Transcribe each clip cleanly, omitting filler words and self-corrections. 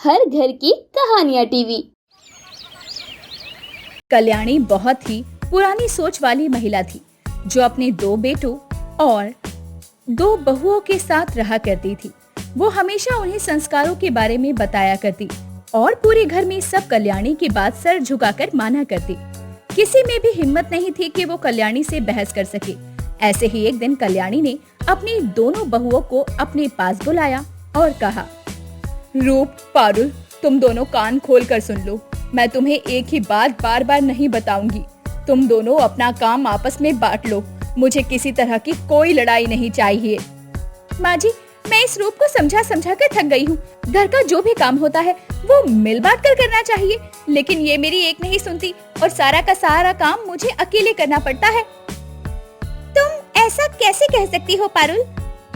हर घर की कहानियाँ टीवी। कल्याणी बहुत ही पुरानी सोच वाली महिला थी जो अपने 2 बेटों और 2 बहुओं के साथ रहा करती थी। वो हमेशा उन्हें संस्कारों के बारे में बताया करती और पूरे घर में सब कल्याणी की बात सर झुकाकर माना करती। किसी में भी हिम्मत नहीं थी कि वो कल्याणी से बहस कर सके। ऐसे ही एक दिन कल्याणी ने अपनी दोनों बहुओं को अपने पास बुलाया और कहा, रूप, पारुल, तुम दोनों कान खोल कर सुन लो। मैं तुम्हें एक ही बात बार बार नहीं बताऊंगी। तुम दोनों अपना काम आपस में बांट लो। मुझे किसी तरह की कोई लड़ाई नहीं चाहिए। माँ जी, मैं इस रूप को समझा समझा कर थक गई हूँ। घर का जो भी काम होता है वो मिल बांट कर करना चाहिए, लेकिन ये मेरी एक नहीं सुनती और सारा का सारा काम मुझे अकेले करना पड़ता है। तुम ऐसा कैसे कह सकती हो पारुल?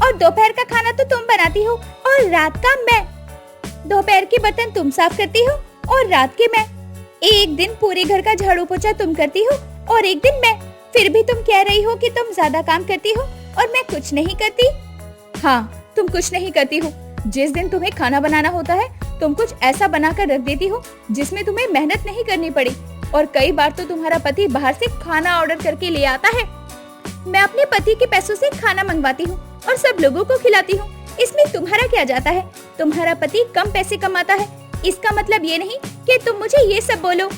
और दोपहर का खाना तो तुम बनाती हो और रात का मैं। दोपहर के बर्तन तुम साफ करती हो और रात के मैं। एक दिन पूरे घर का झाड़ू पोछा तुम करती हो और एक दिन मैं। फिर भी तुम कह रही हो कि तुम ज्यादा काम करती हो और मैं कुछ नहीं करती। हाँ, तुम कुछ नहीं करती हो। जिस दिन तुम्हें खाना बनाना होता है तुम कुछ ऐसा बनाकर रख देती हो जिसमें तुम्हें मेहनत नहीं करनी पड़ी, और कई बार तो तुम्हारा पति बाहर से खाना ऑर्डर करके ले आता है। मैं अपने पति के पैसों से खाना मंगवाती हूँ और सब लोगों को खिलाती हूँ। इसमें तुम्हारा क्या जाता है? तुम्हारा पति कम पैसे कमाता है, इसका मतलब ये नहीं कि तुम मुझे ये सब बोलो।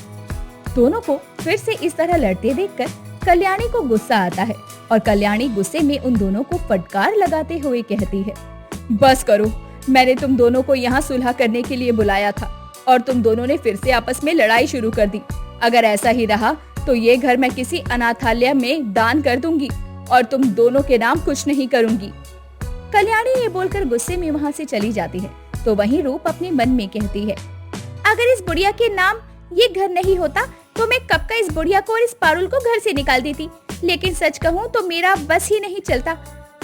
दोनों को फिर से इस तरह लड़ते देखकर कल्याणी को गुस्सा आता है और कल्याणी गुस्से में उन दोनों को फटकार लगाते हुए कहती है, बस करो। मैंने तुम दोनों को यहाँ सुलह करने के लिए बुलाया था और तुम दोनों ने फिर से आपस में लड़ाई शुरू कर दी। अगर ऐसा ही रहा तो ये घर मैं किसी अनाथालय में दान कर दूंगी और तुम दोनों के नाम कुछ नहीं करूंगी। कल्याणी ये बोलकर गुस्से में वहाँ से चली जाती है तो वहीं रूप अपने मन में कहती है, अगर इस बुढ़िया के नाम ये घर नहीं होता तो मैं कब का इस बुढ़िया को और इस पारुल को घर से निकाल देती। लेकिन सच कहूँ तो मेरा बस ही नहीं चलता।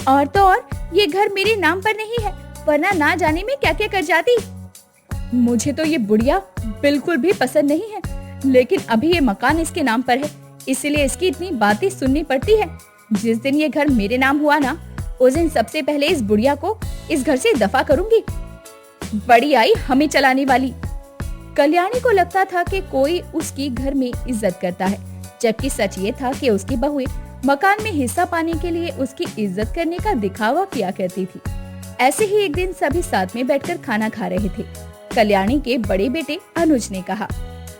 और तो और ये घर मेरे नाम पर नहीं है, वरना ना जाने में क्या क्या कर जाती। मुझे तो ये बुढ़िया बिल्कुल भी पसंद नहीं है, लेकिन अभी ये मकान इसके नाम पर है, इसलिए इसकी इतनी बातें सुननी पड़ती है। जिस दिन ये घर मेरे नाम हुआ ना, उस दिन सबसे पहले इस बुढ़िया को इस घर से दफा करूंगी। बड़ी आई हमें चलाने वाली। कल्याणी को लगता था कि कोई उसकी घर में इज्जत करता है, जबकि सच ये था कि उसकी बहुएं मकान में हिस्सा पाने के लिए उसकी इज्जत करने का दिखावा किया करती थी। ऐसे ही एक दिन सभी साथ में बैठकर खाना खा रहे थे। कल्याणी के बड़े बेटे अनुज ने कहा,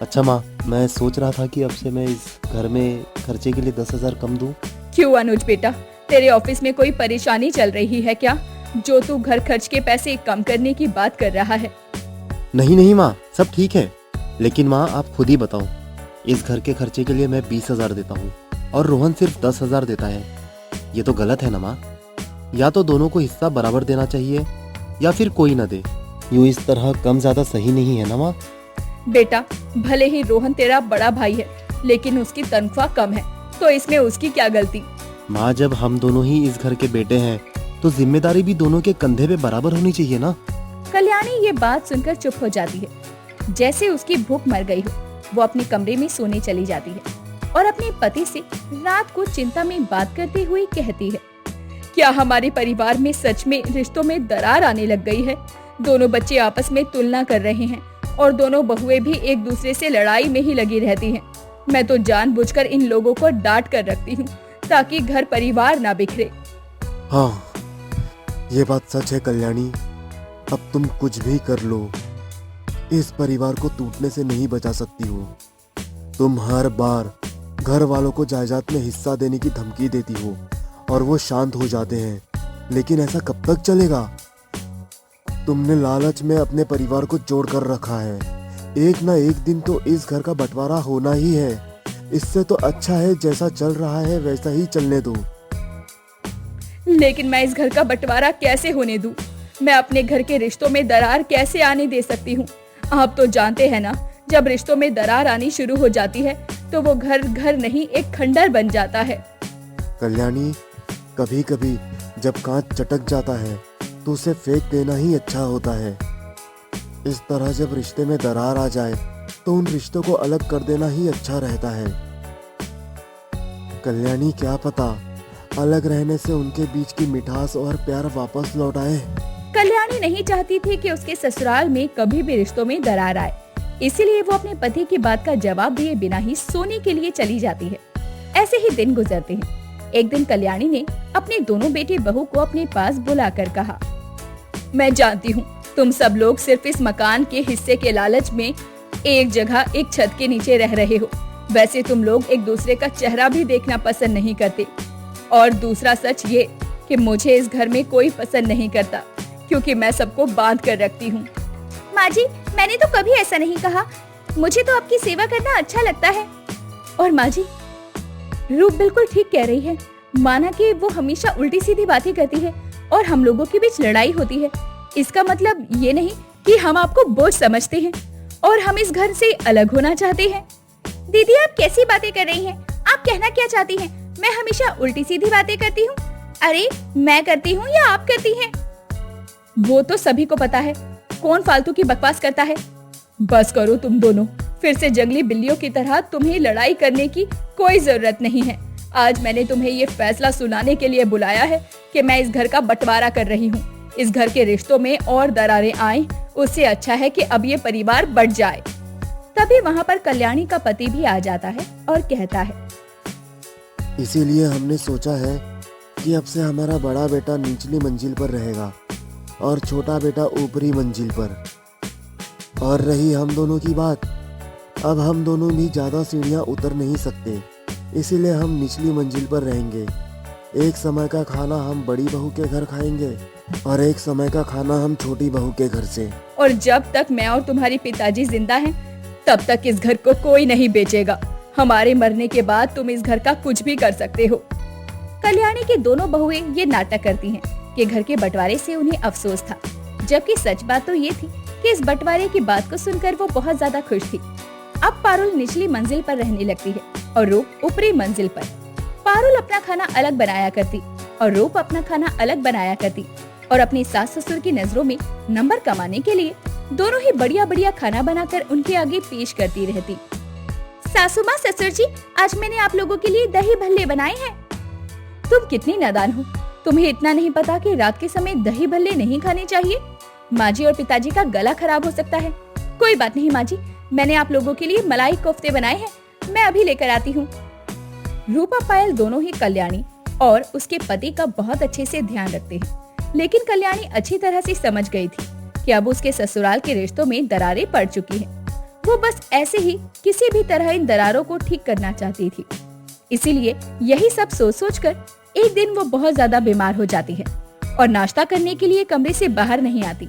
अच्छा माँ, मैं सोच रहा था कि अब से मैं इस घर में खर्चे के लिए 10,000 कम दूं। क्यों अनुज बेटा, तेरे ऑफिस में कोई परेशानी चल रही है क्या, जो तू घर खर्च के पैसे कम करने की बात कर रहा है? नहीं नहीं माँ, सब ठीक है। लेकिन माँ आप खुद ही बताओ, इस घर के खर्चे के लिए मैं 20,000 देता हूँ और रोहन सिर्फ 10,000 देता है। ये तो गलत है ना माँ? या तो दोनों को हिस्सा बराबर देना चाहिए या फिर कोई ना दे। यूँ इस तरह कम ज्यादा सही नहीं है ना माँ? बेटा, भले ही रोहन तेरा बड़ा भाई है, लेकिन उसकी तनख्वाह कम है, तो इसमें उसकी क्या गलती? माँ, जब हम दोनों ही इस घर के बेटे हैं तो जिम्मेदारी भी दोनों के कंधे पे बराबर होनी चाहिए ना। कल्याणी ये बात सुनकर चुप हो जाती है। जैसे उसकी भूख मर गई हो, वो अपने कमरे में सोने चली जाती है और अपने पति से रात को चिंता में बात करते हुए कहती है, क्या हमारे परिवार में सच में रिश्तों में दरार आने लग गई है? दोनों बच्चे आपस में तुलना कर रहे हैं और दोनों बहुएं भी एक दूसरे से लड़ाई में ही लगी रहती हैं। मैं तो जानबूझकर इन लोगों को डांट कर रखती हूँ ताकि घर परिवार ना बिखरे। हाँ, ये बात सच है कल्याणी। अब तुम कुछ भी कर लो, इस परिवार को टूटने से नहीं बचा सकती हो। तुम हर बार घर वालों को जायदाद में हिस्सा देने की धमकी देती हो और वो शांत हो जाते हैं, लेकिन ऐसा कब तक चलेगा? तुमने लालच में अपने परिवार को जोड़ कर रखा है। एक ना एक दिन तो इस घर का बंटवारा होना ही है। इससे तो अच्छा है जैसा चल रहा है वैसा ही चलने दो। लेकिन मैं इस घर का बंटवारा कैसे होने दूं? मैं अपने घर के रिश्तों में दरार कैसे आने दे सकती हूँ? आप तो जानते हैं ना, जब रिश्तों में दरार आनी शुरू हो जाती है तो वो घर घर नहीं एक खंडर बन जाता है। कल्याणी, कभी कभी जब कांच चटक जाता है तो उसे फेंक देना ही अच्छा होता है। इस तरह जब रिश्ते में दरार आ जाए तो उन रिश्तों को अलग कर देना ही अच्छा रहता है। कल्याणी, क्या पता अलग रहने से उनके बीच की मिठास और प्यार वापस लौट आए। कल्याणी नहीं चाहती थी कि उसके ससुराल में कभी भी रिश्तों में दरार आए, इसीलिए वो अपने पति की बात का जवाब दिए बिना ही सोने के लिए चली जाती है। ऐसे ही दिन गुजरते हैं। एक दिन कल्याणी ने अपने दोनों बेटे बहू को अपने पास बुलाकर कहा, मैं जानती हूँ तुम सब लोग सिर्फ इस मकान के हिस्से के लालच में एक जगह एक छत के नीचे रह रहे हो। वैसे तुम लोग एक दूसरे का चेहरा भी देखना पसंद नहीं करते। और दूसरा सच ये कि मुझे इस घर में कोई पसंद नहीं करता, क्योंकि मैं सबको बांध कर रखती हूँ। माँ जी, मैंने तो कभी ऐसा नहीं कहा। मुझे तो आपकी सेवा करना अच्छा लगता है। और माँ जी, रूप बिल्कुल ठीक कह रही है। माना कि वो हमेशा उल्टी सीधी बातें करती है और हम लोगों के बीच लड़ाई होती है। इसका मतलब ये नहीं कि हम आपको बोझ समझते हैं और हम इस घर से अलग होना चाहते हैं। दीदी, आप कैसी बातें कर रही हैं? आप कहना क्या चाहती हैं? मैं हमेशा उल्टी सीधी बातें करती हूँ? अरे, मैं करती हूँ या आप करती हैं? वो तो सभी को पता है कौन फालतू की बकवास करता है। बस करो तुम दोनों, फिर से जंगली बिल्लियों की तरह तुम्हें लड़ाई करने की कोई जरूरत नहीं है। आज मैंने तुम्हें ये फैसला सुनाने के लिए बुलाया है कि मैं इस घर का बंटवारा कर रही हूँ। इस घर के रिश्तों में और दरारें आए, उससे अच्छा है कि अब ये परिवार बंट जाए। तभी वहाँ पर कल्याणी का पति भी आ जाता है और कहता है, इसीलिए हमने सोचा है कि अब से हमारा बड़ा बेटा निचली मंजिल पर रहेगा और छोटा बेटा ऊपरी मंजिल पर। और रही हम दोनों की बात, अब हम दोनों भी ज्यादा सीढ़ियां उतर नहीं सकते, इसीलिए हम निचली मंजिल पर रहेंगे। एक समय का खाना हम बड़ी बहू के घर खाएंगे और एक समय का खाना हम छोटी बहू के घर से। और जब तक मैं और तुम्हारी पिताजी जिंदा हैं, तब तक इस घर को कोई नहीं बेचेगा। हमारे मरने के बाद तुम इस घर का कुछ भी कर सकते हो। कल्याणी की दोनों बहुएं ये नाटक करती हैं कि घर के बंटवारे से उन्हें अफसोस था, जबकि सच बात तो ये थी कि इस बंटवारे की बात को सुनकर वो बहुत ज्यादा खुश थी। अब पारुल निचली मंजिल पर रहने लगती है और रूप ऊपरी मंजिल पर। पारुल अपना खाना अलग बनाया करती और रूप अपना खाना अलग बनाया करती और अपनी सास ससुर की नजरों में नंबर कमाने के लिए दोनों ही बढ़िया बढ़िया खाना बनाकर उनके आगे पेश करती रहती। सासू माँ, ससुर जी, आज मैंने आप लोगों के लिए दही भल्ले बनाए हैं। तुम कितनी नादान हो, तुम्हें इतना नहीं पता कि रात के समय दही भल्ले नहीं खाने चाहिए। माँ जी और पिताजी का गला खराब हो सकता है। कोई बात नहीं माँ जी, मैंने आप लोगों के लिए मलाई कोफ्ते बनाए हैं, मैं अभी लेकर आती हूँ। रूपा पायल दोनों ही कल्याणी और उसके पति का बहुत अच्छे से ध्यान रखते हैं, लेकिन कल्याणी अच्छी तरह से समझ गई थी कि अब उसके ससुराल के रिश्तों में दरारें पड़ चुकी हैं। वो बस ऐसे ही किसी भी तरह इन दरारों को ठीक करना चाहती थी। इसीलिए यही सब सोच सोचकर एक दिन वो बहुत ज्यादा बीमार हो जाती है और नाश्ता करने के लिए कमरे से बाहर नहीं आती।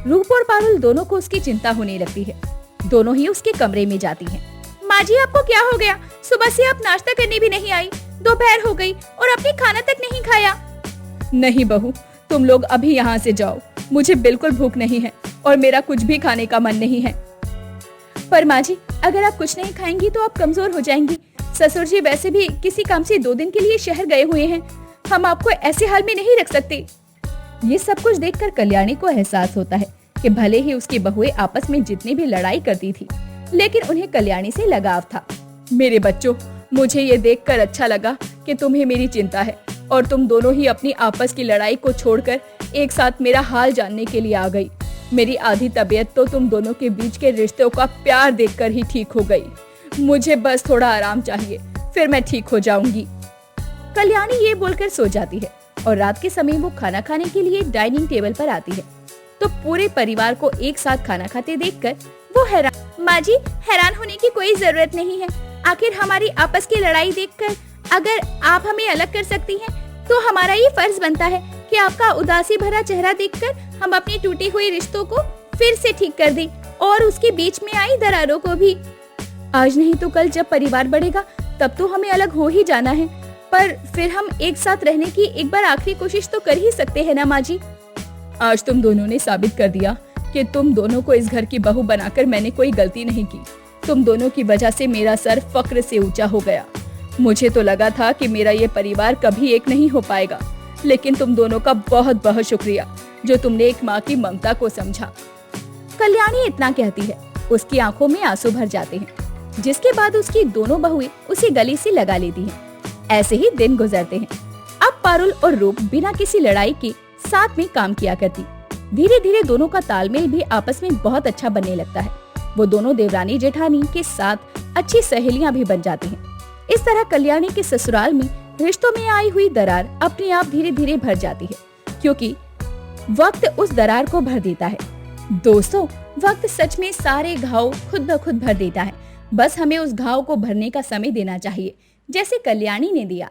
रूप और पारुल दोनों को उसकी चिंता होने लगती है। दोनों ही उसके कमरे में जाती हैं। माँ जी, आपको क्या हो गया? सुबह से आप नाश्ता करने भी नहीं आई, दोपहर हो गई और आपने खाना तक नहीं खाया। नहीं बहू, तुम लोग अभी यहाँ से जाओ। मुझे बिल्कुल भूख नहीं है और मेरा कुछ भी खाने का मन नहीं है। पर माँ जी, अगर आप कुछ नहीं खाएंगी तो आप कमजोर हो जाएंगी। ससुर जी वैसे भी किसी काम से 2 दिन के लिए शहर गए हुए हैं। हम आपको ऐसे हाल में नहीं रख सकते। ये सब कुछ देखकर कल्याणी को एहसास होता है कि भले ही उसकी बहुएं आपस में जितनी भी लड़ाई करती थी, लेकिन उन्हें कल्याणी से लगाव था। मेरे बच्चों, मुझे ये देखकर अच्छा लगा कि तुम्हें मेरी चिंता है और तुम दोनों ही अपनी आपस की लड़ाई को छोड़कर एक साथ मेरा हाल जानने के लिए आ गई। मेरी आधी तबीयत तो तुम दोनों के बीच के रिश्तों का प्यार देखकर ही ठीक हो गई। मुझे बस थोड़ा आराम चाहिए, फिर मैं ठीक हो जाऊंगी। कल्याणी ये बोलकर सो जाती है और रात के समय वो खाना खाने के लिए डाइनिंग टेबल पर आती है तो पूरे परिवार को एक साथ खाना खाते देखकर वो हैरान। माँ जी, हैरान होने की कोई जरूरत नहीं है। आखिर हमारी आपस की लड़ाई देखकर अगर आप हमें अलग कर सकती हैं, तो हमारा ये फर्ज बनता है कि आपका उदासी भरा चेहरा देखकर हम अपनी टूटी हुई रिश्तों को फिर से ठीक कर दें और उसके बीच में आई दरारों को भी। आज नहीं तो कल जब परिवार बढ़ेगा तब तो हमें अलग हो ही जाना है, पर फिर हम एक साथ रहने की एक बार आखिरी कोशिश तो कर ही सकते हैं ना माँ जी। आज तुम दोनों ने साबित कर दिया कि तुम दोनों को इस घर की बहू बनाकर मैंने कोई गलती नहीं की। तुम दोनों की वजह से मेरा सर फक्र से ऊंचा हो गया। मुझे तो लगा था कि मेरा ये परिवार कभी एक नहीं हो पाएगा, लेकिन तुम दोनों का बहुत बहुत शुक्रिया जो तुमने एक माँ की ममता को समझा। कल्याणी इतना कहती है, उसकी आंखों में आंसू भर जाते हैं, जिसके बाद उसकी दोनों बहुएं उसे गले से लगा लेती हैं। ऐसे ही दिन गुजरते हैं। अब पारुल और रूप बिना किसी लड़ाई के साथ में काम किया करती। धीरे धीरे दोनों का तालमेल भी आपस में बहुत अच्छा बनने लगता है। वो दोनों देवरानी जेठानी के साथ अच्छी सहेलियां भी बन जाती हैं। इस तरह कल्याणी के ससुराल में रिश्तों में आई हुई दरार अपने आप धीरे धीरे भर जाती है, क्योंकि वक्त उस दरार को भर देता है। दोस्तों, वक्त सच में सारे घाव खुद ब खुद भर देता है। बस हमें उस घाव को भरने का समय देना चाहिए, जैसे कल्याणी ने दिया।